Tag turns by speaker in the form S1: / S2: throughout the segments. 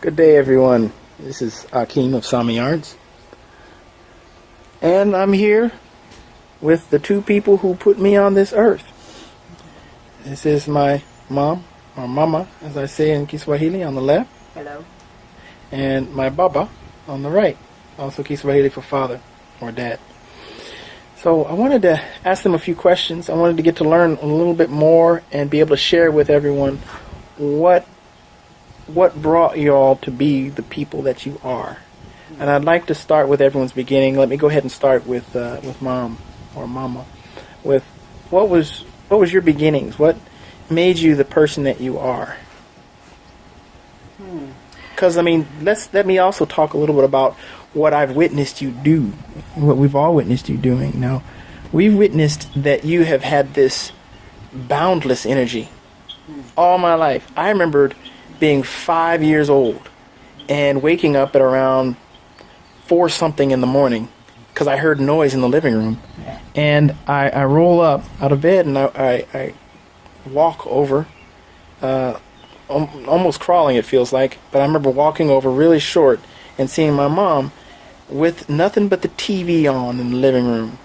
S1: Good day, everyone. This is Akeem of Sami Arts. And I'm here with the two people who put me on this earth. This is my mom, or mama, as I say in Kiswahili, on the left.
S2: Hello.
S1: And my baba on the right, also Kiswahili for father or dad. So I wanted to ask them a few questions. I wanted to get to learn a little bit more and be able to share with everyone what brought you all to be the people that you are. And I'd like to start with everyone's beginning. Let me go ahead and start with mom or mama. With what was your beginnings? What made you the person that you are? Because let me also talk a little bit about what I've witnessed you do, what we've all witnessed you doing. Now, we've witnessed that you have had this boundless energy all my life. I remembered being 5 years old and waking up at around 4 something in the morning because I heard noise in the living room, and I roll up out of bed and I walk over, almost crawling it feels like, but I remember walking over really short and seeing my mom with nothing but the TV on in the living room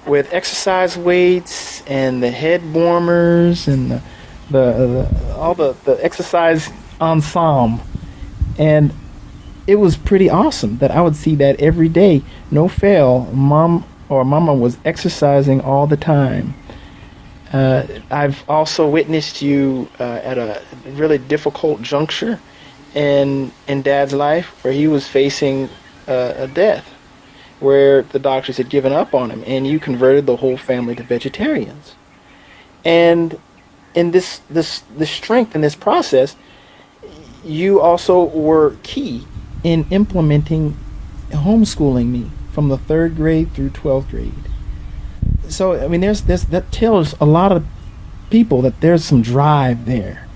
S1: with exercise weights and the head warmers and all the exercise ensemble, and it was pretty awesome that I would see that every day, no fail. Mom or mama was exercising all the time. I've also witnessed you at a really difficult juncture in Dad's life, where he was facing a death, where the doctors had given up on him, and you converted the whole family to vegetarians. And in this strength in this process, you also were key in implementing homeschooling me from the 3rd grade through 12th grade. So there's that tells a lot of people that there's some drive there.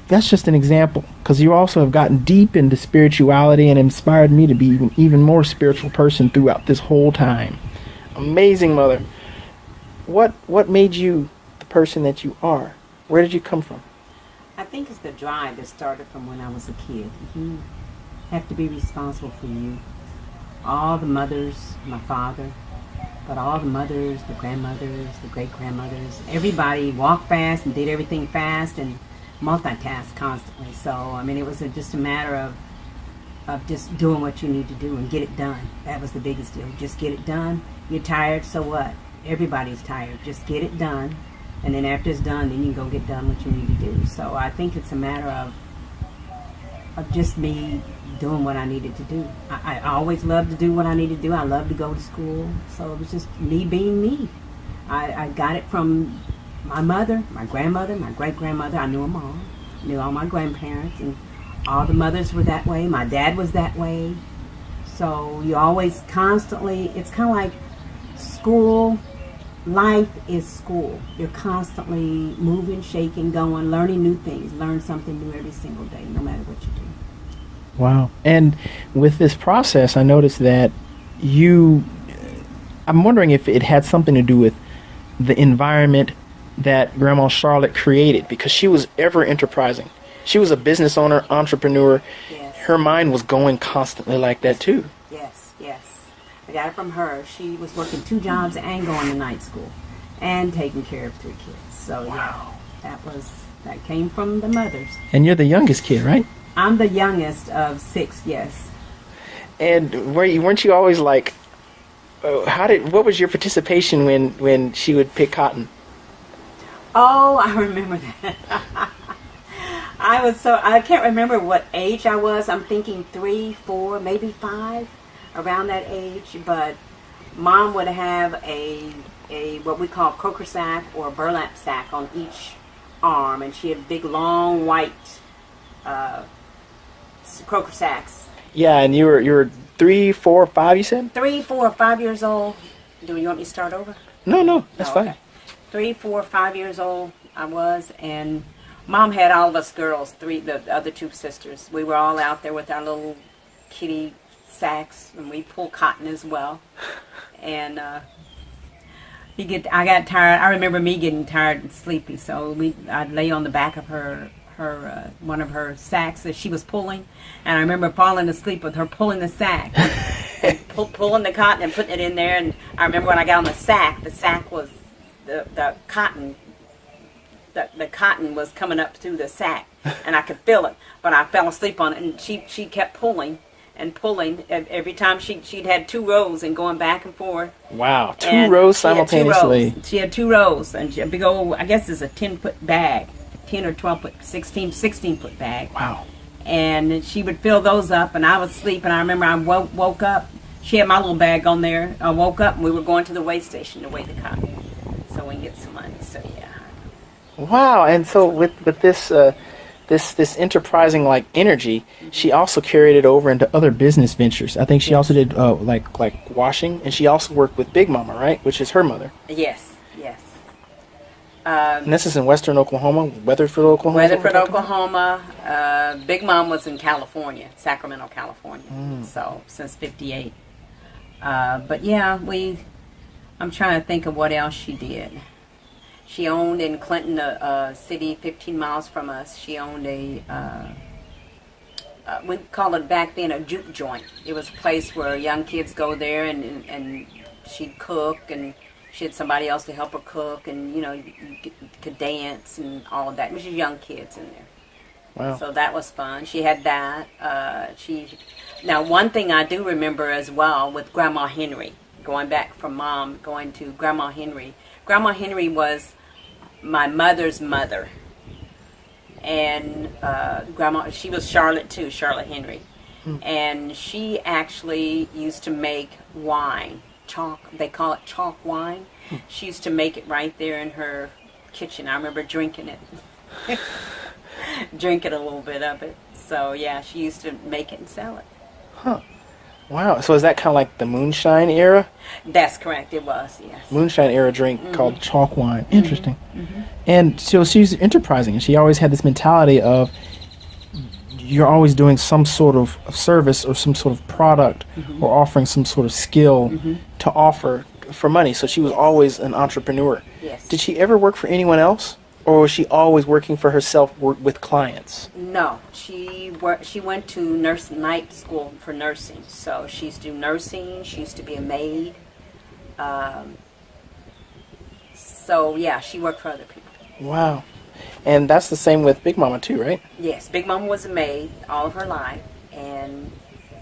S1: That's just an example, because you also have gotten deep into spirituality and inspired me to be an even more spiritual person throughout this whole time. Amazing mother. What made you the person that you are? Where did you come from?
S2: I think it's the drive that started from when I was a kid. You have to be responsible for you. All the mothers, my father, but all the mothers, the grandmothers, the great-grandmothers, everybody walked fast and did everything fast and multitasked constantly. So, it was just a matter of just doing what you need to do and get it done. That was the biggest deal. Just get it done. You're tired, so what? Everybody's tired. Just get it done. And then after it's done, then you can go get done what you need to do. So I think it's a matter of just me doing what I needed to do. I always loved to do what I needed to do. I loved to go to school. So it was just me being me. I got it from my mother, my grandmother, my great-grandmother. I knew them all. I knew all my grandparents. And all the mothers were that way. My dad was that way. So you always constantly, it's kind of like school. Life is school. You're constantly moving, shaking, going, learning new things. Learn something new every single day, no matter what you do.
S1: Wow. And with this process, I noticed that I'm wondering if it had something to do with the environment that Grandma Charlotte created, because she was ever enterprising. She was a business owner, entrepreneur.
S2: Yes.
S1: Her mind was going constantly like that too.
S2: Yes. I got it from her. She was working 2 jobs and going to night school and taking care of 3 kids. So
S1: wow.
S2: Yeah, that came from the mothers.
S1: And you're the youngest kid, right?
S2: I'm the youngest of 6, yes.
S1: And weren't you always like, what was your participation when she would pick cotton?
S2: Oh, I remember that. I can't remember what age I was. I'm thinking 3, 4, maybe 5, around that age. But Mom would have a what we call croaker sack or burlap sack on each arm, and she had big long white croaker sacks.
S1: Yeah, and you were 3, 4, 5. You said
S2: 3, 4, 5 years old. Do you want me to start over?
S1: No, that's fine.
S2: 3, 4, 5 years old I was, and Mom had all of us girls, the other 2 sisters. We were all out there with our little kitty sacks, and we pulled cotton as well. And I got tired. I remember me getting tired and sleepy, so I'd lay on the back of her one of her sacks that she was pulling, and I remember falling asleep with her pulling the sack, and pulling the cotton and putting it in there. And I remember when I got on the sack was the cotton. The cotton was coming up through the sack, and I could feel it, but I fell asleep on it, and she kept pulling and pulling. Every time she'd had 2 rows and going back and forth.
S1: Wow, 2 rows simultaneously.
S2: She had 2 rows, and she had a big old, I guess it's a 10-foot bag, 10 or 12 foot, 16-foot bag.
S1: Wow.
S2: And she would fill those up, and I would sleep, and I remember I woke up. She had my little bag on there. I woke up, and we were going to the weigh station to weigh the cotton, so we can get some money. So yeah.
S1: Wow, and so with this this enterprising like energy, she also carried it over into other business ventures. I think she also did like washing, and she also worked with Big Mama, right, which is her mother.
S2: Yes, yes.
S1: And this is in Western Oklahoma, Weatherford, Oklahoma.
S2: Weatherford, Oklahoma. Big Mom was in California, Sacramento, California. So since '58. But yeah, I'm trying to think of what else she did. She owned in Clinton, a city 15 miles from us. She owned we called it back then a juke joint. It was a place where young kids go there, and she'd cook, and she had somebody else to help her cook, and you could dance and all of that. It was just young kids in there.
S1: Wow.
S2: So that was fun. She had that. Now one thing I do remember as well with Grandma Henry, going back from Mom, going to Grandma Henry. Grandma Henry was my mother's mother, and she was Charlotte too, Charlotte Henry, and she actually used to make wine, chalk. They call it chalk wine. She used to make it right there in her kitchen. I remember drinking it, drinking a little bit of it. So yeah, she used to make it and sell it.
S1: Huh. Wow. So is that kind of like the moonshine era?
S2: That's correct. It was, yes.
S1: Moonshine era drink called chalk wine. Interesting. And so she's enterprising, and she always had this mentality of you're always doing some sort of service or some sort of product or offering some sort of skill to offer for money. So she was always an entrepreneur.
S2: Yes.
S1: Did she ever work for anyone else? Or was she always working for herself with clients?
S2: No, she went to night school for nursing. So she used to do nursing. She used to be a maid. So yeah, she worked for other people.
S1: Wow. And that's the same with Big Mama too, right?
S2: Yes, Big Mama was a maid all of her life, and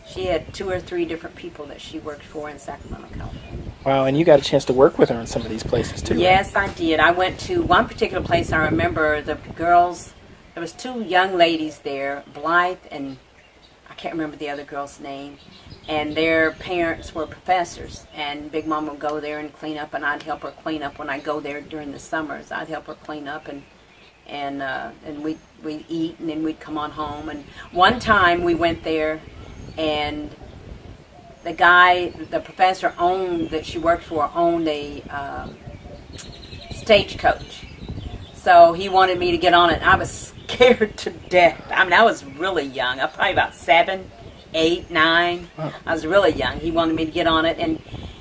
S2: she had 2 or 3 different people that she worked for in Sacramento, California.
S1: Wow, and you got a chance to work with her in some of these places too.
S2: Yes,
S1: right?
S2: I did. I went to one particular place. I remember the girls. There was 2 young ladies there, Blythe and I can't remember the other girl's name. And their parents were professors. And Big Mama would go there and clean up, and I'd help her clean up when I go there during the summers. I'd help her clean up, and we'd eat, and then we'd come on home. And one time we went there, and the professor that she worked for owned a stagecoach. So he wanted me to get on it. I was scared to death. I mean, I was really young. I was probably about 7, 8, 9.
S1: Wow.
S2: I was really young. He wanted me to get on it, and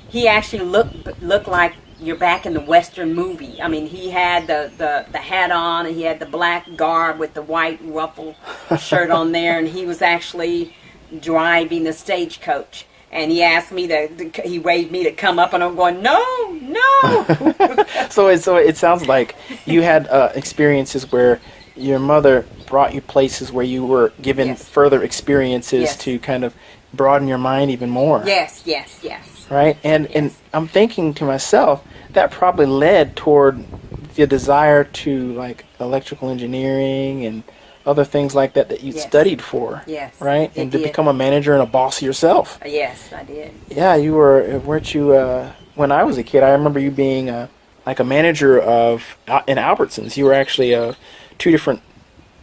S2: he actually looked like you're back in the Western movie. I mean, he had the hat on, and he had the black garb with the white ruffle shirt on there, and he was actually driving the stagecoach. And he asked me he waved me to come up, and I'm going, no.
S1: So it sounds like you had experiences where your mother brought you places where you were given
S2: Yes.
S1: further experiences
S2: Yes.
S1: to kind of broaden your mind even more.
S2: Yes.
S1: Right? And I'm thinking to myself, that probably led toward the desire to like electrical engineering and other things like that you
S2: Yes.
S1: studied for.
S2: Yes,
S1: Right?
S2: it
S1: And to
S2: did.
S1: become a manager and a boss yourself.
S2: Yes, I did.
S1: Yeah, weren't you, when I was a kid, I remember you being like a manager in Albertsons. You were actually 2 different,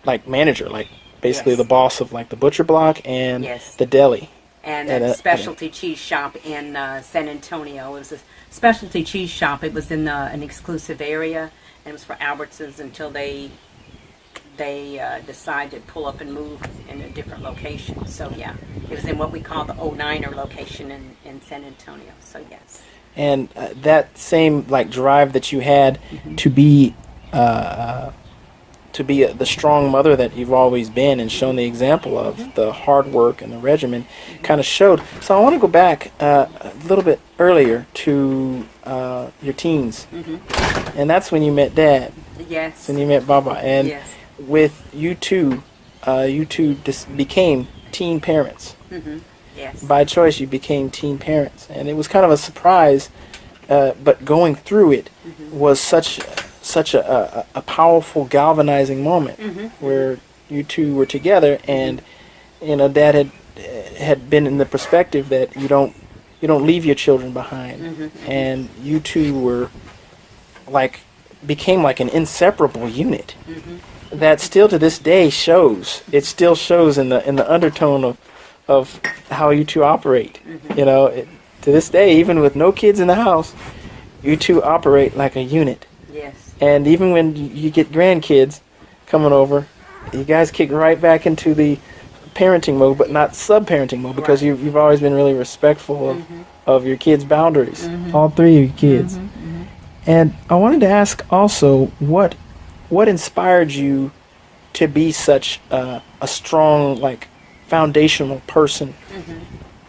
S1: like, manager, like, basically
S2: Yes.
S1: the boss of, like, the butcher block and
S2: Yes.
S1: the deli.
S2: And
S1: At
S2: a
S1: a-
S2: specialty cheese shop in San Antonio. It was a specialty cheese shop. It was in an exclusive area, and it was for Albertsons until they decided to pull up and move in a different location. So yeah, it was in what we call the 09er location in San Antonio. So yes.
S1: And that same, like, drive that you had to be to be the strong mother that you've always been and shown the example of, the hard work and the regimen kind of showed. So I want to go back a little bit earlier to your teens. And that's when you met Dad.
S2: Yes.
S1: When you met Baba. And
S2: Yes.
S1: with you two just became teen parents.
S2: Yes.
S1: By choice, you became teen parents. And it was kind of a surprise, but going through it was such a powerful galvanizing moment where you two were together, and Dad had been in the perspective that you don't leave your children behind, and you two were became like an inseparable unit that still to this day shows. It still shows in the undertone of how you two operate. To this day, even with no kids in the house, you two operate like a unit.
S2: Yes.
S1: And even when you get grandkids coming over, you guys kick right back into the parenting mode, but not sub-parenting mode, because you've always been really respectful of your kids' boundaries, all three of your kids. And I wanted to ask also, what inspired you to be such a strong, foundational person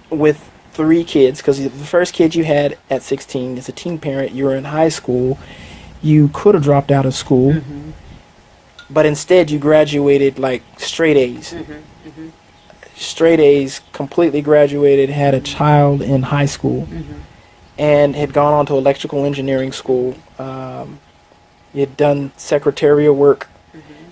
S1: with three kids? Because the first kid you had at 16 is a teen parent. You were in high school. You could have dropped out of school, but instead you graduated straight A's. Straight A's, completely graduated, had a child in high school, and had gone on to electrical engineering school. You had done secretarial work.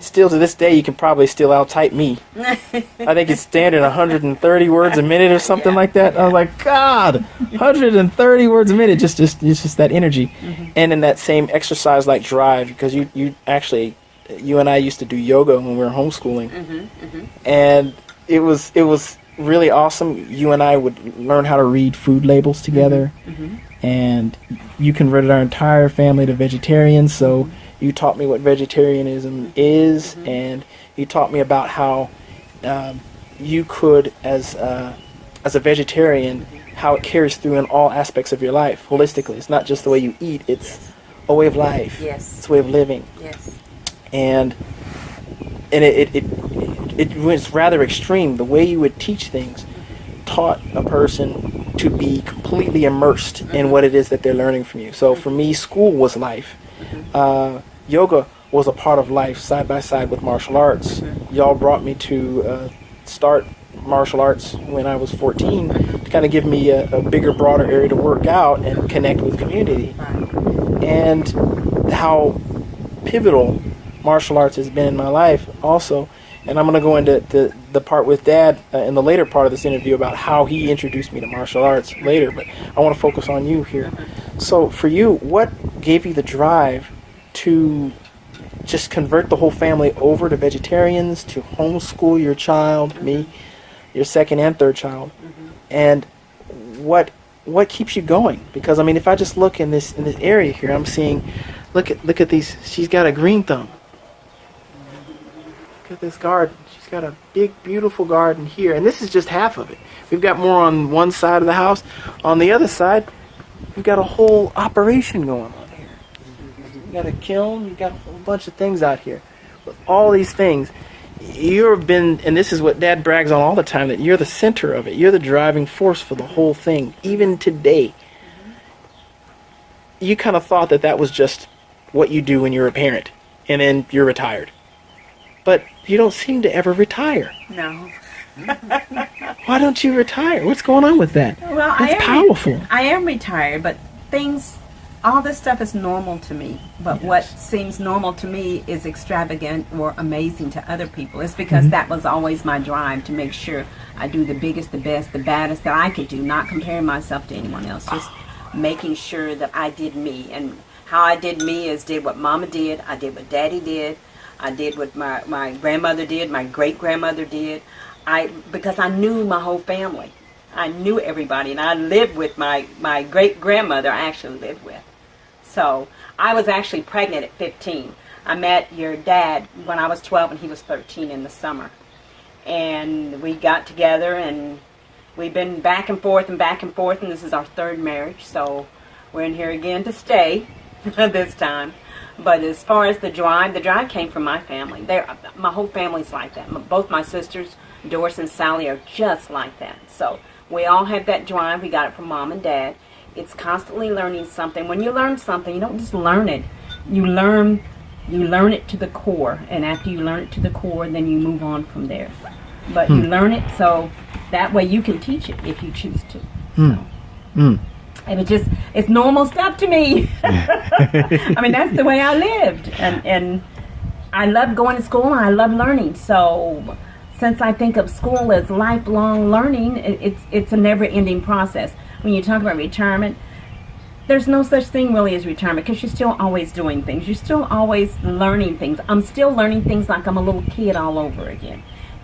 S1: Still to this day, you can probably still out-type me. I think it's standard 130 words a minute or something like that. I was like, God, 130 words a minute, just that energy. And in that same exercise drive, because you and I used to do yoga when we were homeschooling. And it was really awesome. You and I would learn how to read food labels together. And you converted our entire family to vegetarians, so you taught me what vegetarianism is, and you taught me about how you could, as a vegetarian, how it carries through in all aspects of your life, holistically. It's not just the way you eat, it's a way of life.
S2: Yes.
S1: It's a way of living.
S2: Yes.
S1: And it was rather extreme. The way you would teach things taught a person to be completely immersed in what it is that they're learning from you. So for me, school was life. Yoga was a part of life, side by side with martial arts. Y'all brought me to start martial arts when I was 14 to kind of give me a bigger, broader area to work out and connect with community. And how pivotal martial arts has been in my life also. And I'm going to go into the part with Dad in the later part of this interview about how he introduced me to martial arts later, but I want to focus on you here. So for you, what gave you the drive to just convert the whole family over to vegetarians, to homeschool your child, me, your second and third child, and what keeps you going? Because I mean, if I just look in this area here, I'm seeing, look at these. She's got a green thumb. Look at this garden. She's got a big, beautiful garden here, and this is just half of it. We've got more on one side of the house. On the other side, we've got a whole operation going on. You got a kiln, you got a whole bunch of things out here. With all these things, you've been, and this is what Dad brags on all the time, that you're the center of it. You're the driving force for the whole thing. Even today, you kind of thought that was just what you do when you're a parent, and then you're retired. But you don't seem to ever retire.
S2: No.
S1: Why don't you retire? What's going on with that?
S2: Well,
S1: That's powerful.
S2: I am retired, but all this stuff is normal to me. But what seems normal to me is extravagant or amazing to other people. It's because that was always my drive, to make sure I do the biggest, the best, the baddest that I could do, not comparing myself to anyone else. Just making sure that I did me. And how I did me is did what Mama did, I did what Daddy did, I did what my grandmother did, my great-grandmother did. Because I knew my whole family. I knew everybody, and I lived with my great-grandmother I actually lived with. So I was actually pregnant at 15. I met your dad when I was 12 and he was 13 in the summer. And we got together, and we've been back and forth, and this is our third marriage. So we're in here again to stay this time. But as far as the drive came from my family. My whole family's like that. Both my sisters, Doris and Sally, are just like that. So we all have that drive. We got it from mom and dad. It's constantly learning something. When you learn something, you don't just learn it. You learn it to the core. And after you learn it to the core, then you move on from there. But you learn it so that way you can teach it if you choose to. So. And it's normal stuff to me. I mean, that's the way I lived. And I love going to school and I love learning. So since I think of school as lifelong learning, it's a never-ending process. When you talk about retirement, there's no such thing really as retirement because you're still always doing things. You're still always learning things. I'm still learning things like I'm a little kid all over again.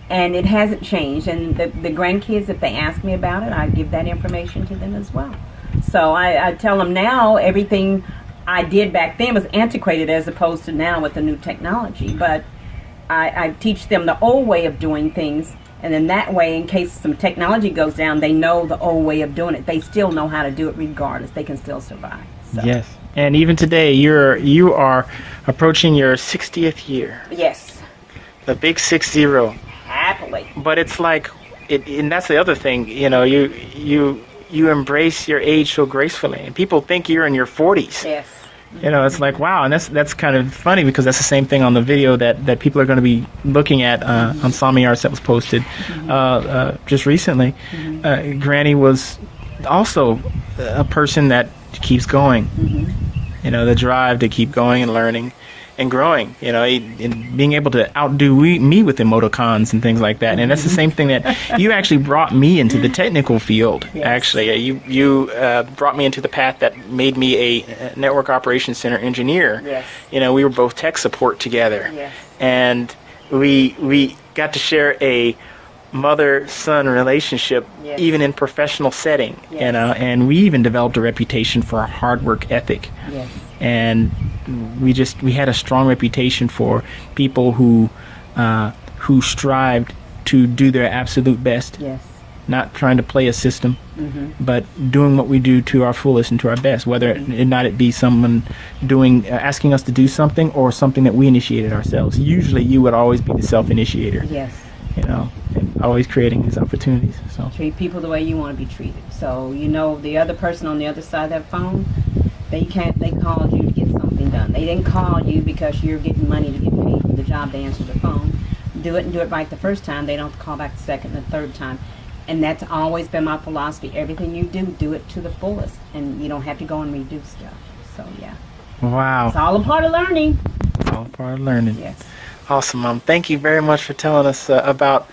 S2: And it hasn't changed. And the grandkids, if they ask me about it, I give that information to them as well. So I tell them now everything I did back then was antiquated as opposed to now with the new technology. But I teach them the old way of doing things. And then that way, in case some technology goes down, they know the old way of doing it. They still know how to do it regardless. They can still survive. So.
S1: Yes. And even today, you are approaching your 60th year.
S2: Yes.
S1: The big 60.
S2: Happily.
S1: But it's like, and that's the other thing, you embrace your age so gracefully. And people think you're in your 40s.
S2: Yes.
S1: It's like, wow. And that's kind of funny because that's the same thing on the video that people are going to be looking at on Sami Arts that was posted just recently. Granny was also a person that keeps going. The drive to keep going and learning and growing, and being able to outdo me with emoticons and things like that. And that's the same thing that you actually brought me into the technical field. Yes. Actually, you brought me into the path that made me a network operations center engineer.
S2: Yes.
S1: We were both tech support together.
S2: Yes.
S1: And we got to share a mother-son relationship, yes, even in professional setting. Yes. And we even developed a reputation for our hard work ethic.
S2: Yes.
S1: And we had a strong reputation for people who strived to do their absolute best.
S2: Yes.
S1: Not trying to play a system, but doing what we do to our fullest and to our best, whether it be someone asking us to do something or something that we initiated ourselves. Usually you would always be the self-initiator.
S2: Yes.
S1: And always creating these opportunities. So
S2: treat people the way you want to be treated. So the other person on the other side of that phone, they called you to get something done. They didn't call you because you're getting money to get paid for the job to answer the phone. Do it right the first time. They don't have to call back the second and the third time. And that's always been my philosophy. Everything you do it to the fullest. And you don't have to go and redo stuff. So, yeah.
S1: Wow.
S2: It's all a part of learning.
S1: It's all a part of learning.
S2: Yes.
S1: Awesome, Mom. Thank you very much for telling us about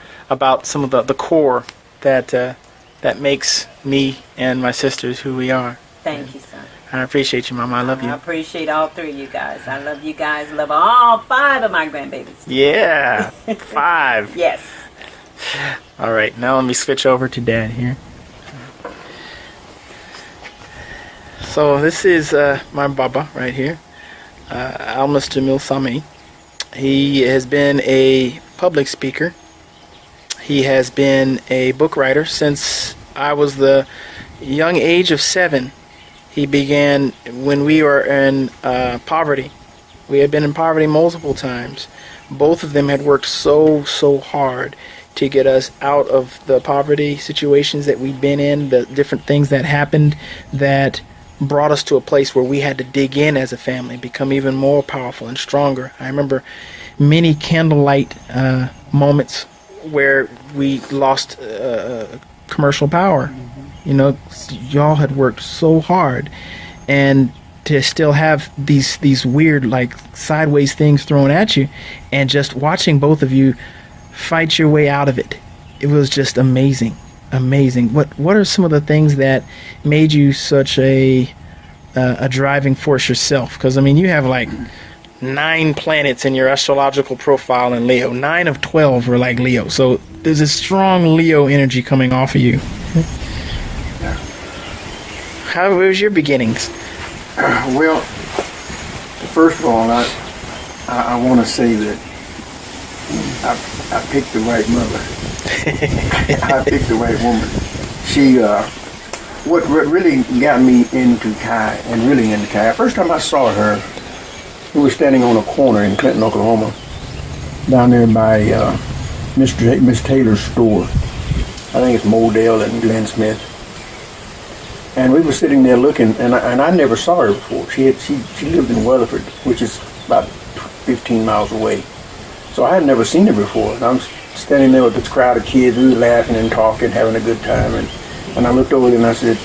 S1: some of the core that makes me and my sisters who we are.
S2: Thank you, son.
S1: I appreciate you, Mama. I love you.
S2: I appreciate all three of you guys. I love you guys. Love all 5 of my grandbabies.
S1: Yeah, 5.
S2: Yes.
S1: All right, now let me switch over to Dad here. So this is my Baba right here, Almas Jamil Sami. He has been a public speaker. He has been a book writer since I was the young age of 7. He began when we were in poverty. We had been in poverty multiple times. Both of them had worked so hard to get us out of the poverty situations that we'd been in, the different things that happened that brought us to a place where we had to dig in as a family, become even more powerful and stronger. I remember many candlelight moments where we lost commercial power. Y'all had worked so hard, and to still have these weird sideways things thrown at you, and just watching both of you fight your way out of it. It was just amazing. What are some of the things that made you such a driving force yourself? Because you have 9 planets in your astrological profile in Leo. 9 of 12 are like Leo. So there's a strong Leo energy coming off of you. How was your beginnings?
S3: Well, first of all, I want to say that I picked the right mother. I picked the right woman. She, what really got me into Kai, and really into Kai, first time I saw her We were standing on a corner in Clinton, Oklahoma, down there by Miss Taylor's store. I think it's Modell and Glenn Smith. And we were sitting there looking, and I never saw her before. She lived in Weatherford, which is about 15 miles away. So I had never seen her before. And I'm standing there with this crowd of kids. We were laughing and talking, having a good time. And I looked over there and I said,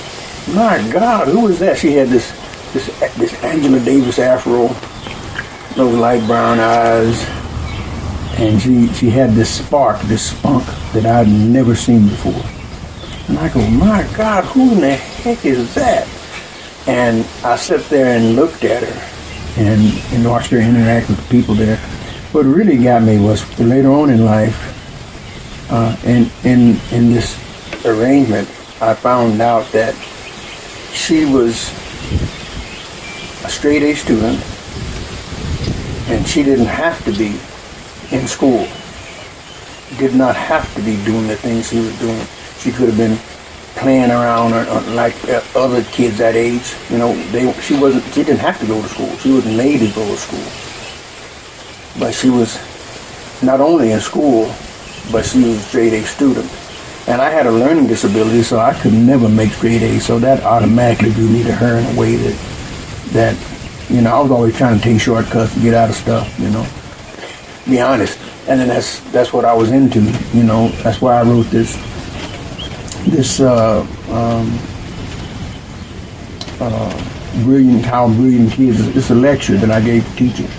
S3: "My God, who is that?" She had this Angela Davis afro, those light brown eyes, and she had this spark, this spunk that I'd never seen before. And I go, "My God, who in the heck is that?" And I sat there and looked at her and watched her interact with the people there. What really got me was later on in life, in this arrangement, I found out that she was a straight A student, and she didn't have to be in school. Did not have to be doing the things she was doing. She could have been playing around or like other kids that age. You know, she didn't have to go to school. She wasn't made to go to school. But she was not only in school, but she was a straight A student. And I had a learning disability, so I could never make straight A. So that automatically drew me to her in a way that you know, I was always trying to take shortcuts to get out of stuff, you know. Be honest. And then that's what I was into, you know. That's why I wrote this How Brilliant Kids. It's a lecture that I gave to teachers.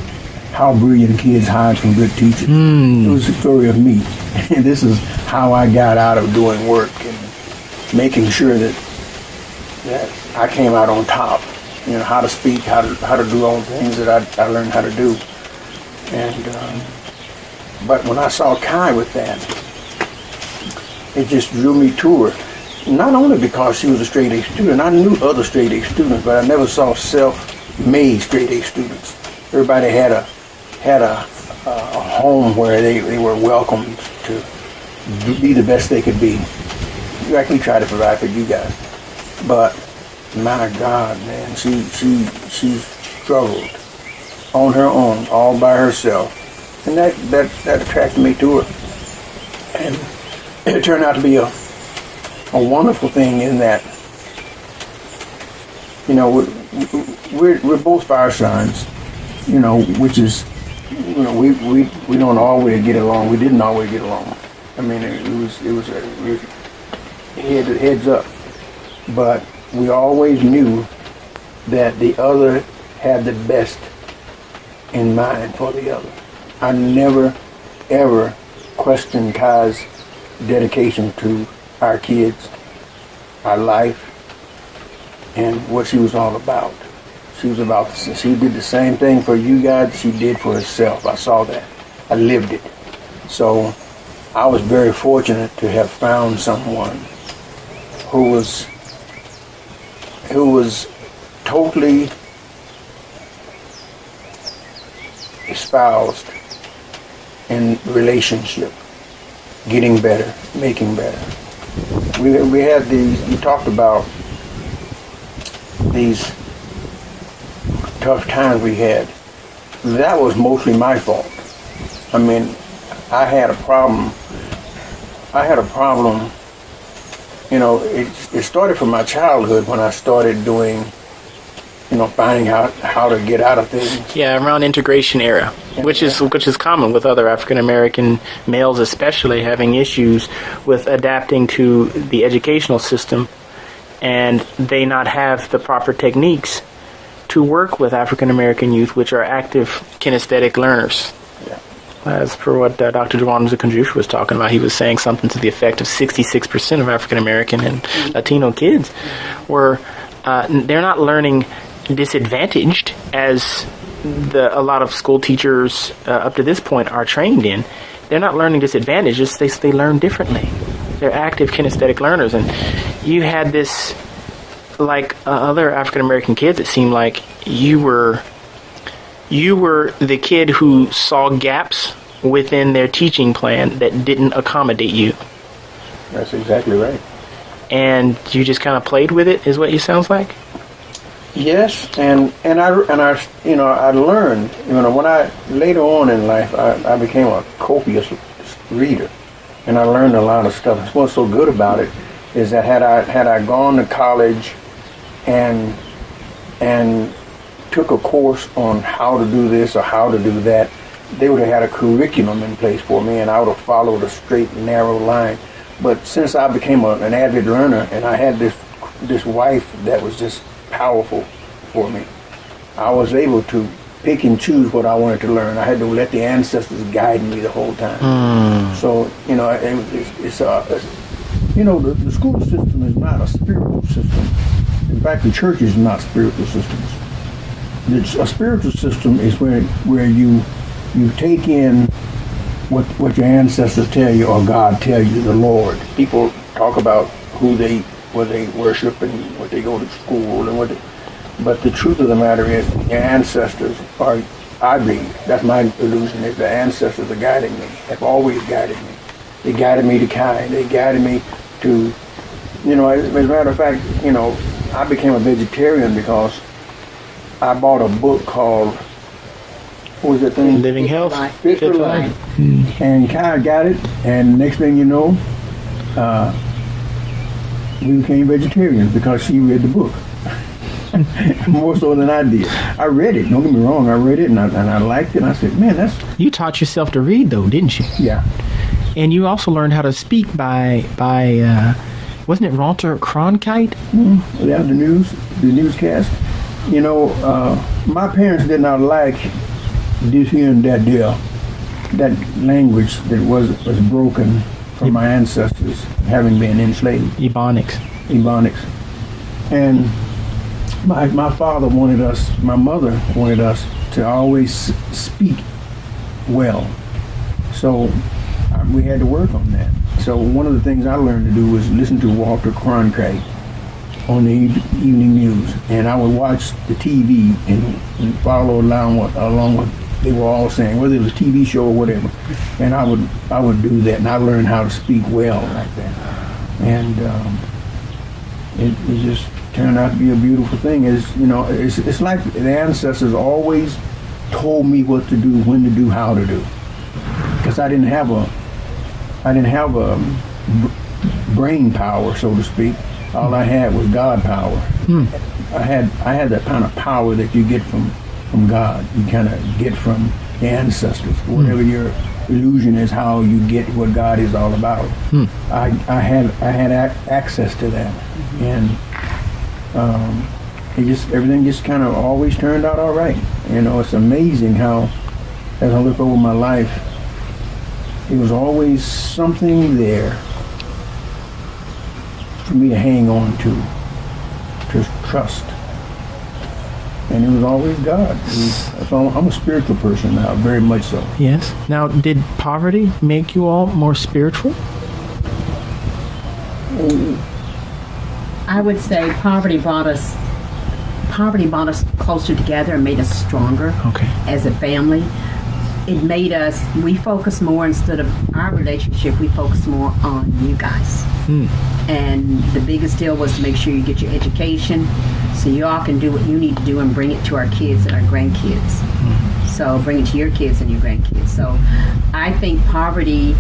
S3: How brilliant kids hide from good teachers. It was the story of me. And this is how I got out of doing work and making sure that I came out on top. You know, how to speak, how to do all the things that I learned how to do. And but when I saw Kai with that, it just drew me to her. Not only because she was a straight A student, I knew other straight A students, but I never saw self-made straight A students. Everybody had a home where they were welcomed to be the best they could be. Like we try to provide for you guys, but my God, man, she struggled on her own, all by herself, and that attracted me to her, and it turned out to be a wonderful thing in that, you know, we're both fire signs, you know, which is, you know, we don't always get along. We didn't always get along. I mean, it was heads up, but we always knew that the other had the best in mind for the other. I never, ever questioned Kai's dedication to our kids, our life, and what she was all about. She did the same thing for you guys she did for herself. I saw that. I lived it. So I was very fortunate to have found someone who was totally espoused in relationship, getting better, making better. We had these, you talked about these tough times we had. That was mostly my fault. I mean, I had a problem, you know, it started from my childhood when I started doing, you know, finding out how to get out of things.
S1: Yeah, around integration era, which is common with other African American males, especially having issues with adapting to the educational system, and they not have the proper techniques to work with African American youth, which are active kinesthetic learners.
S3: Yeah.
S1: As per what Dr. Juan Zakanjusha was talking about, he was saying something to the effect of 66% of African American and Latino kids were they're not learning disadvantaged as a lot of school teachers up to this point are trained in. They're not learning disadvantaged, just they learn differently. They're active kinesthetic learners, and you had this, like other African American kids, it seemed like you were the kid who saw gaps within their teaching plan that didn't accommodate you.
S3: That's exactly right.
S1: And you just kind of played with it, is what it sounds like?
S3: Yes, and I I learned, when I later on in life I became a copious reader, and I learned a lot of stuff. What's so good about it is that had I gone to college and took a course on how to do this or how to do that, they would have had a curriculum in place for me, and I would have followed a straight and narrow line. But since I became an avid learner, and I had this wife that was just powerful for me, I was able to pick and choose what I wanted to learn. I had to let the ancestors guide me the whole time. So the school system is not a spiritual system. In fact, the church is not spiritual systems. A spiritual system is where you take in what your ancestors tell you or God tell you, the Lord. People talk about what they worship and what they go to school and but the truth of the matter is your ancestors are, I believe, that's my illusion, is the ancestors are guiding me, have always guided me. They guided me to kind, they guided me to, as a matter of fact, I became a vegetarian because I bought a book called, what was that thing?
S1: Living Health.
S3: Fit for Life. And Kai got it, and next thing you know, we became vegetarians because she read the book. More so than I did. I read it, don't get me wrong, I read it and I liked it, and I said, man, that's...
S1: You taught yourself to read, though, didn't you?
S3: Yeah.
S1: And you also learned how to speak by wasn't it Walter Cronkite?
S3: Yeah, the newscast. My parents did not like this here and that deal, that language that was broken from my ancestors having been enslaved.
S1: Ebonics.
S3: And my father wanted us, my mother wanted us to always speak well. So we had to work on that. So one of the things I learned to do was listen to Walter Cronkite on the evening news, and I would watch the TV and follow along what they were all saying, whether it was a TV show or whatever. And I would do that, and I learned how to speak well like that. And it just turned out to be a beautiful thing. It's like the ancestors always told me what to do, when to do, how to do, because I didn't have a brain power, so to speak. All I had was God power. I had that kind of power that you get from God. You kind of get from the ancestors. Whatever your illusion is, how you get what God is all about. I had access to that, and everything just kind of always turned out all right. It's amazing how, as I look over my life, there was always something there for me to hang on to trust. And it was always God. I'm a spiritual person now, very much so.
S1: Yes. Now, did poverty make you all more spiritual?
S2: I would say poverty brought us closer together and made us stronger as a family. It made us, we focus more, instead of our relationship, we focus more on you guys. And the biggest deal was to make sure you get your education so you all can do what you need to do and bring it to our kids and our grandkids. So bring it to your kids and your grandkids. So I think poverty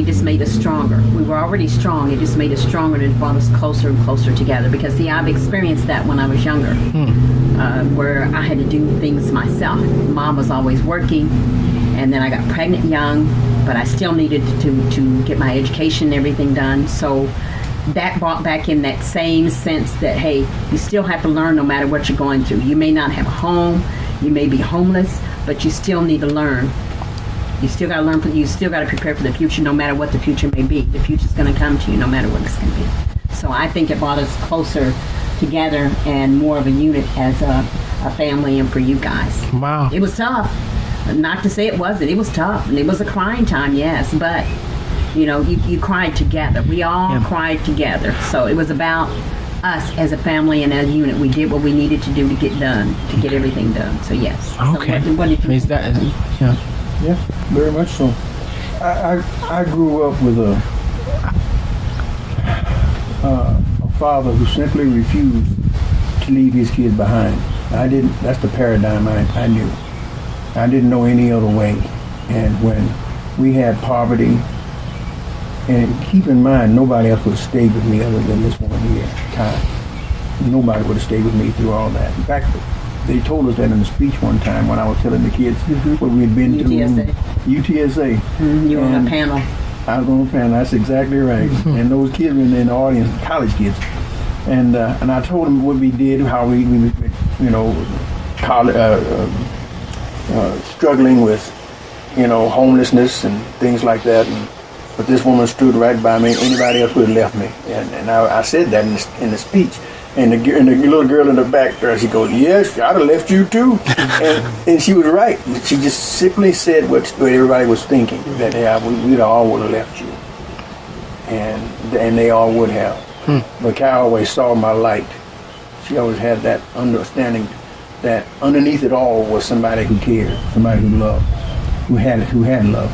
S2: just made us stronger. We were already strong. It just made us stronger, and it brought us closer and closer together. Because, see, I've experienced that when I was younger, where I had to do things myself. Mom was always working, and then I got pregnant young, but I still needed to get my education and everything done. So that brought back in that same sense that, hey, you still have to learn no matter what you're going through. You may not have a home, you may be homeless, but you still need to learn. You still got to learn. You still got to prepare for the future, no matter what the future may be. The future's going to come to you, no matter what it's going to be. So I think it brought us closer together and more of a unit as a family, and for you guys.
S1: Wow.
S2: It was tough. Not to say it wasn't. It was tough, and it was a crying time, yes. But you cried together. We all cried together. So it was about us as a family and as a unit. We did what we needed to do to get done, to get everything done. So yes.
S1: Okay.
S2: So what did you
S1: Is that? Yeah.
S3: Yeah, very much so. I grew up with a father who simply refused to leave his kids behind. I didn't. That's the paradigm I knew. I didn't know any other way. And when we had poverty, and keep in mind, nobody else would have stayed with me other than this woman here, Kai. Nobody would have stayed with me through all that. In fact, they told us that in the speech one time when I was telling the kids what we had been
S2: UTSA.
S3: through. UTSA.
S2: You were on a panel.
S3: I was on a panel. That's exactly right. And those kids were in the audience, college kids. And I told them what we did, how we struggling with, homelessness and things like that. But this woman stood right by me. Anybody else would have left me. And I said that in the speech. And the little girl in the back there, she goes, yes, I'd have left you too. and she was right. She just simply said what everybody was thinking, that we'd all would have left you. And they all would have. But Kai always saw my light. She always had that understanding that underneath it all was somebody who cared, somebody who loved, who had love.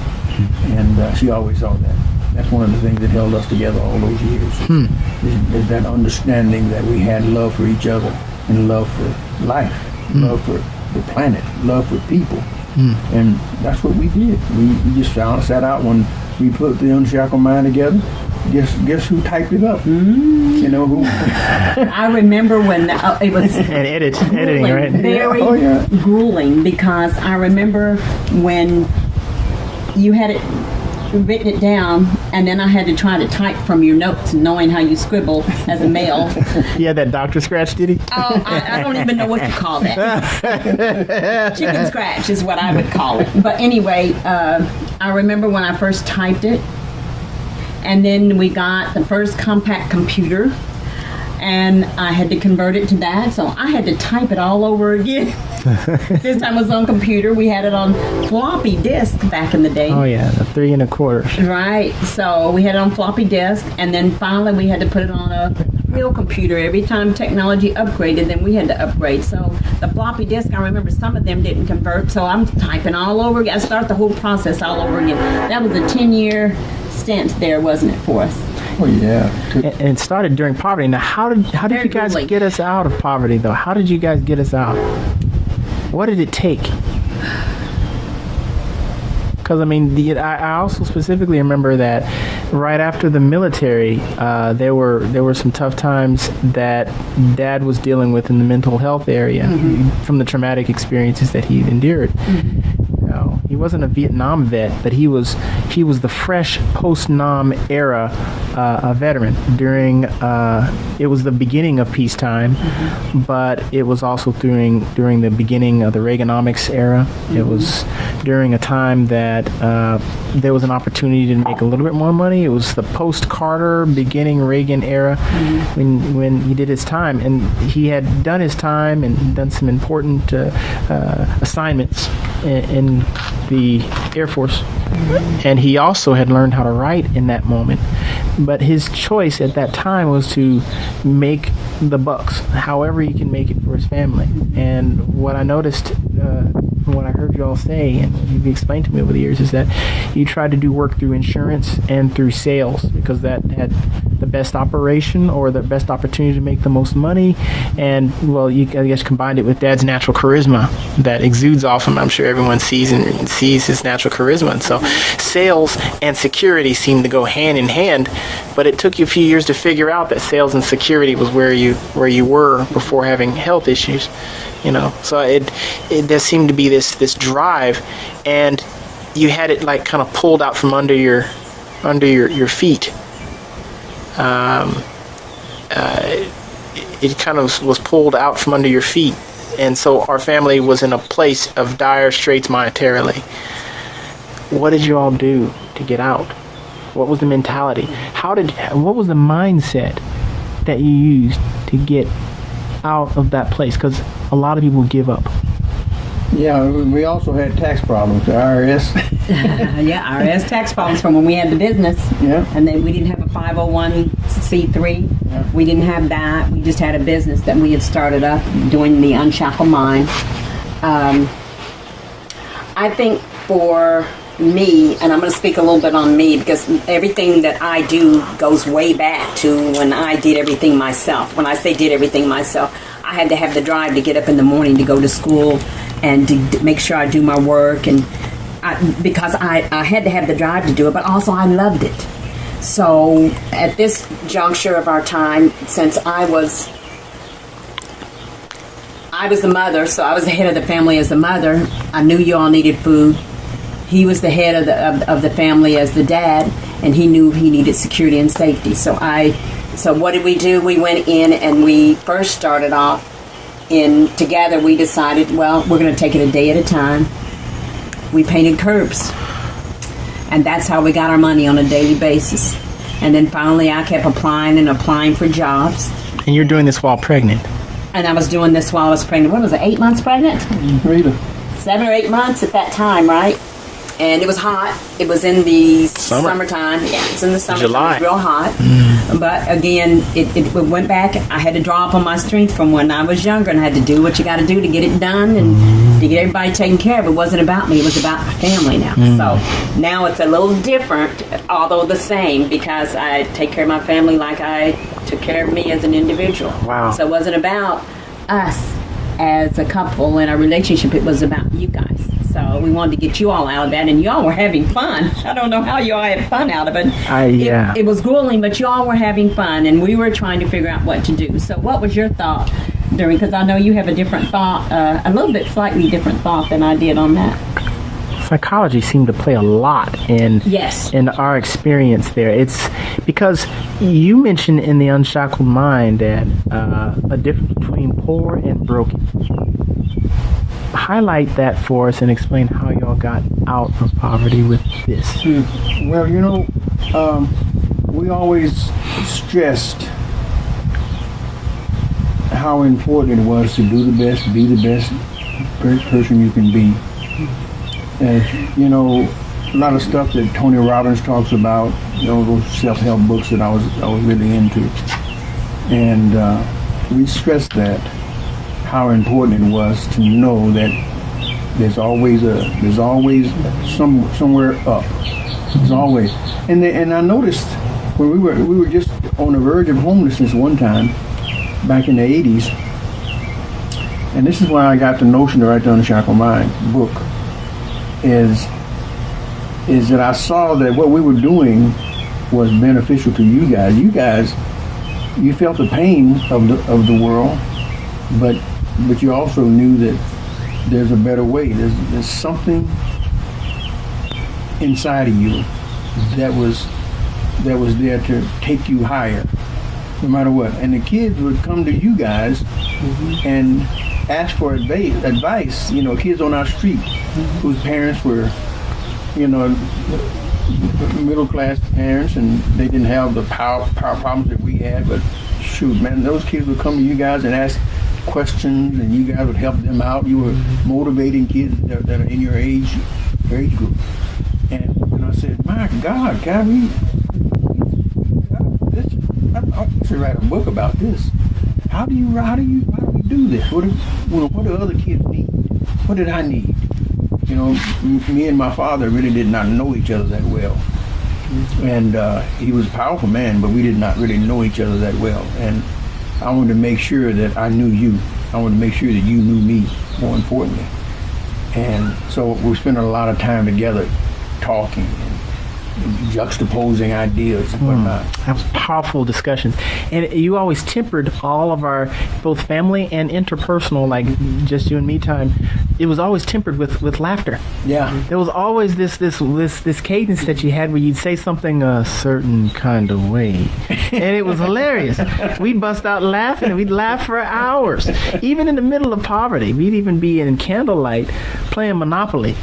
S3: And she always saw that. That's one of the things that held us together all those years. Is that understanding that we had love for each other and love for life, love for the planet, love for people. And that's what we did. We just sat out when we put the Unshackled Mind together. Guess who typed it up? You know who?
S2: I remember when it was
S1: And editing, right?
S2: very grueling, because I remember when you had it written it down, and then I had to try to type from your notes, knowing how you scribble as a male.
S1: He had that doctor scratch, did he?
S2: Oh, I don't even know what you call that. Chicken scratch is what I would call it. But anyway, I remember when I first typed it, and then we got the first compact computer, and I had to convert it to that, so I had to type it all over again. This time it was on computer. We had it on floppy disk back in the day.
S1: Oh yeah, the 3 1/4.
S2: Right, so we had it on floppy disk, and then finally we had to put it on a real computer. Every time technology upgraded, then we had to upgrade. So the floppy disk, I remember some of them didn't convert, so I'm typing all over again. I start the whole process all over again. That was a 10-year stint there, wasn't it, for us?
S3: Oh yeah.
S1: And it started during poverty. Now, how did
S2: Very
S1: you guys
S2: grueling.
S1: get us out of poverty, though? How did you guys get us out? What did it take? Because, I mean, I also specifically remember that right after the military, there were some tough times that Dad was dealing with in the mental health area from the traumatic experiences that he endured. He wasn't a Vietnam vet, but he was the fresh post-Nam era veteran during. It was the beginning of peacetime, but it was also during the beginning of the Reaganomics era. It was during a time that there was an opportunity to make a little bit more money. It was the post-Carter, beginning Reagan era when he did his time, and he had done his time and done some important assignments in the Air Force, and he also had learned how to write in that moment. But his choice at that time was to make the bucks, however he can make it for his family. And what I noticed from what I heard you all say, and what you've explained to me over the years, is that you tried to do work through insurance and through sales, because that had the best operation or the best opportunity to make the most money. And, well, you, I guess, combined it with Dad's natural charisma that exudes off him. I'm sure everyone sees his natural charisma. And so sales and security seem to go hand in hand, but it took you a few years to figure out that sales and security was where you were before having health issues. So it there seemed to be this drive, and you had it like kind of pulled out from under your feet. It kind of was pulled out from under your feet, and so our family was in a place of dire straits monetarily. What did you all do to get out? What was the mentality? What was the mindset that you used to get out of that place? Because a lot of people give up.
S3: Yeah, we also had tax problems, the IRS.
S2: Yeah, IRS tax problems from when we had the business.
S3: Yeah.
S2: And then we didn't have a 501c3.
S3: Yeah.
S2: We didn't have that. We just had a business that we had started up doing the Unshackled Mind. I think for me, and I'm going to speak a little bit on me, because everything that I do goes way back to when I did everything myself. When I say did everything myself, I had to have the drive to get up in the morning to go to school and to make sure I do my work, and because I had to have the drive to do it, but also I loved it. So at this juncture of our time, since I was the mother, so I was the head of the family as the mother. I knew you all needed food. He was the head of the family as the dad, and he knew he needed security and safety. So what did we do? We went in and we first started off together. We decided, well, we're going to take it a day at a time. We painted curbs, and that's how we got our money on a daily basis. And then finally, I kept applying for jobs.
S1: And you're doing this while pregnant.
S2: And I was doing this while I was pregnant. What was it, 8 months pregnant? 7 or 8 months at that time, right? And it was hot. It was in the summertime. Yeah, it was in the summertime.
S1: July.
S2: It was real hot. But again, it went back. I had to draw upon my strength from when I was younger, and I had to do what you got to do to get it done and to get everybody taken care of. It wasn't about me. It was about my family now. So now it's a little different, although the same, because I take care of my family like I took care of me as an individual.
S1: Wow.
S2: So it wasn't about us as a couple in our relationship. It was about you guys. So we wanted to get you all out of that, and you all were having fun. I don't know how you all had fun out of it. It was grueling, but you all were having fun, and we were trying to figure out what to do. So what was your thought during, because I know you have a different thought, a little bit slightly different thought than I did on that.
S1: Psychology seemed to play a lot in our experience there. It's because you mentioned in the Unshackled Mind that a difference between poor and broken. Highlight that for us and explain how y'all got out of poverty with this.
S3: Well, we always stressed how important it was to do the best, be the best person you can be. And, a lot of stuff that Tony Robbins talks about, those self-help books that I was really into. And we stressed that, how important it was to know that there's always somewhere up. There's always, and I noticed when we were just on the verge of homelessness one time back in the 80s, and this is why I got the notion to write the Unshackled Mind book, is that I saw that what we were doing was beneficial to you guys. You guys, you felt the pain of the world, but you also knew that there's a better way. There's something inside of you that was there to take you higher, no matter what. And the kids would come to you guys and ask for advice. Kids on our street whose parents were, middle class parents, and they didn't have the power problems that we had. But shoot, man, those kids would come to you guys and ask questions, and you guys would help them out. You were motivating kids that are in your age group. And I said, my God, I should write a book about this. How do we do this? What do other kids need? What did I need? Me and my father really did not know each other that well. And he was a powerful man, but we did not really know each other that well. And I wanted to make sure that I knew you. I wanted to make sure that you knew me, more importantly. And so we spent a lot of time together talking and juxtaposing ideas and whatnot.
S1: That was powerful discussions. And you always tempered all of our both family and interpersonal, like just you and me time. It was always tempered with laughter.
S3: Yeah.
S1: There was always this cadence that you had where you'd say something a certain kind of way. And it was hilarious. We'd bust out laughing, and we'd laugh for hours. Even in the middle of poverty, we'd even be in candlelight playing Monopoly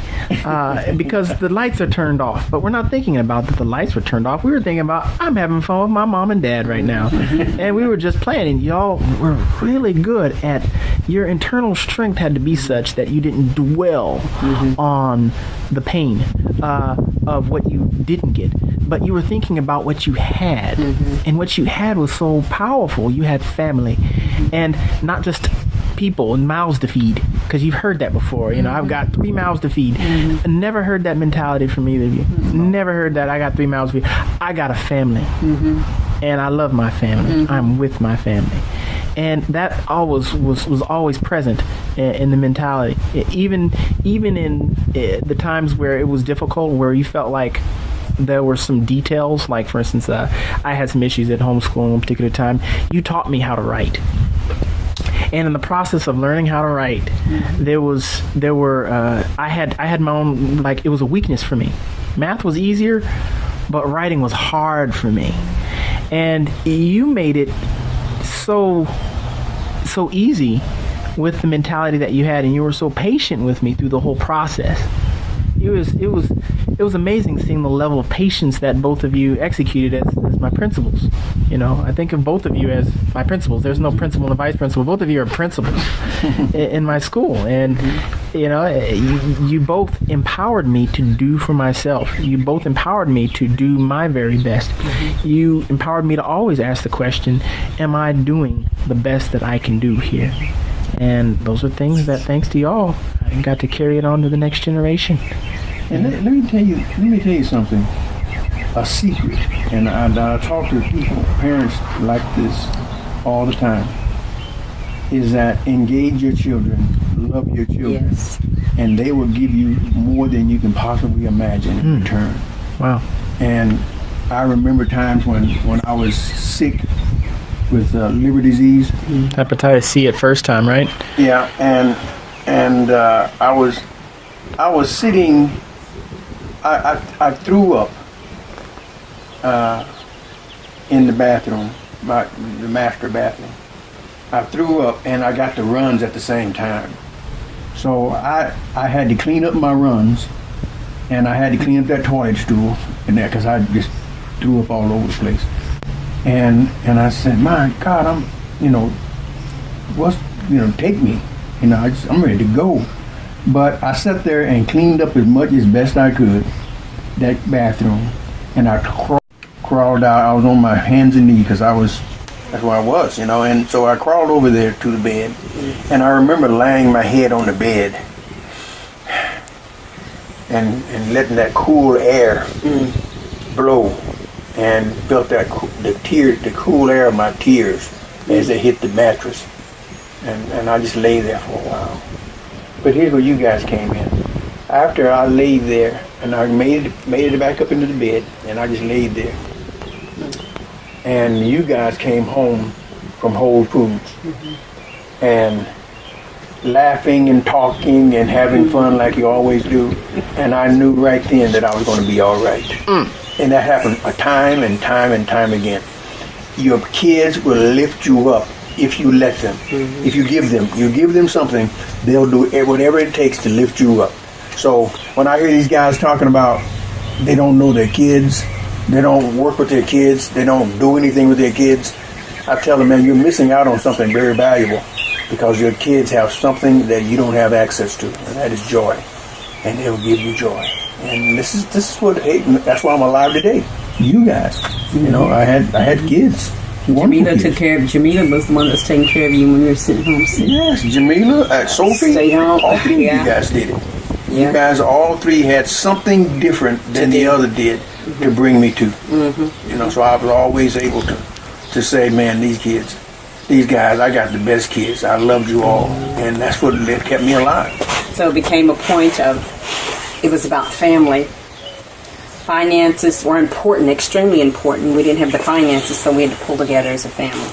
S1: because the lights are turned off. But we're not thinking about that the lights were turned off. We were thinking about, I'm having fun with my mom and dad right now. And we were just playing, and y'all were really good at, your internal strength had to be such that you didn't dwell on the pain of what you didn't get, but you were thinking about what you had. And what you had was so powerful. You had family, and not just people and mouths to feed, because you've heard that before. I've got 3 mouths to feed. Never heard that mentality from either of you. Never heard that I got 3 mouths to feed. I got a family, and I love my family. I'm with my family. And that always was always present in the mentality. Even in the times where it was difficult, where you felt like there were some details, like for instance, I had some issues at homeschool at one particular time. You taught me how to write. And in the process of learning how to write, I had my own, like, it was a weakness for me. Math was easier, but writing was hard for me. And you made it so easy with the mentality that you had, and you were so patient with me through the whole process. It was amazing seeing the level of patience that both of you executed as my principals. You know, I think of both of you as my principals. There's no principal and a vice principal. Both of you are principals in my school. And, you know, you both empowered me to do for myself. You both empowered me to do my very best. You empowered me to always ask the question, am I doing the best that I can do here? And those are things that, thanks to y'all, I got to carry it on to the next generation.
S3: And let me tell you something, a secret. And I talk to people, parents like this all the time, is that engage your children, love your children,
S2: Yes.
S3: and they will give you more than you can possibly imagine in return.
S1: Wow.
S3: And I remember times when I was sick with liver disease.
S1: Hepatitis C at first time, right?
S3: Yeah, and I was sitting. I threw up in the bathroom, the master bathroom. I threw up, and I got the runs at the same time. So I had to clean up my runs, and I had to clean up that toilet stool in there because I just threw up all over the place. And I said, my God, take me. You know, I'm ready to go. But I sat there and cleaned up as best I could, that bathroom, and I crawled out. I was on my hands and knees because that's where I was, you know. And so I crawled over there to the bed, and I remember laying my head on the bed and letting that cool air blow, and felt that the cool air of my tears as they hit the mattress, and I just lay there for a while. But here's where you guys came in. After I laid there, and I made it back up into the bed, and I just laid there, and you guys came home from Whole Foods, and laughing and talking and having fun like you always do, and I knew right then that I was going to be all right. And that happened time and time and time again. Your kids will lift you up if you let them. If you give them something, they'll do whatever it takes to lift you up. So when I hear these guys talking about they don't know their kids, they don't work with their kids, they don't do anything with their kids, I tell them, man, you're missing out on something very valuable, because your kids have something that you don't have access to, and that is joy. And they'll give you joy. And this is what, hey, that's why I'm alive today. You guys, you know, I had kids.
S2: Jamila was the one that was taking care of you when you were sitting home sick.
S3: Yes, Jamila, Sophie,
S2: Stayed home.
S3: all three
S2: Yeah.
S3: of you guys did it.
S2: Yeah.
S3: You guys, all three had something different than the other did to bring me to. You know, so I was always able to say, man, these kids, these guys, I got the best kids. I loved you all, and that's what kept me alive.
S2: So it became a point of, it was about family. Finances were important, extremely important. We didn't have the finances, so we had to pull together as a family.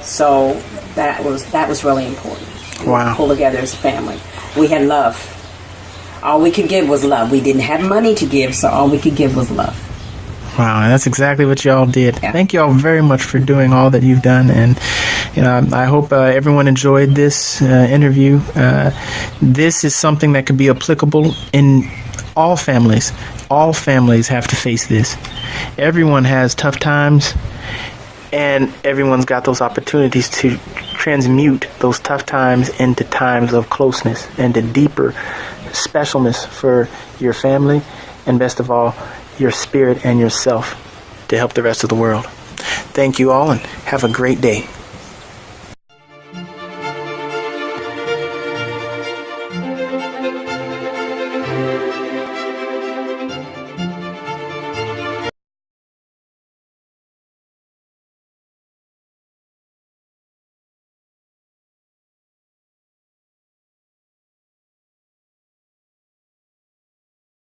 S2: So that was really important.
S1: Wow.
S2: Pull together as a family. We had love. All we could give was love. We didn't have money to give, so all we could give was love.
S1: Wow, and that's exactly what y'all did.
S2: Yeah.
S1: Thank y'all very much for doing all that you've done, and you know, I hope everyone enjoyed this interview. This is something that could be applicable in all families. All families have to face this. Everyone has tough times, and everyone's got those opportunities to transmute those tough times into times of closeness and a deeper specialness for your family, and best of all, your spirit and yourself, to help the rest of the world. Thank you all, and have a great day.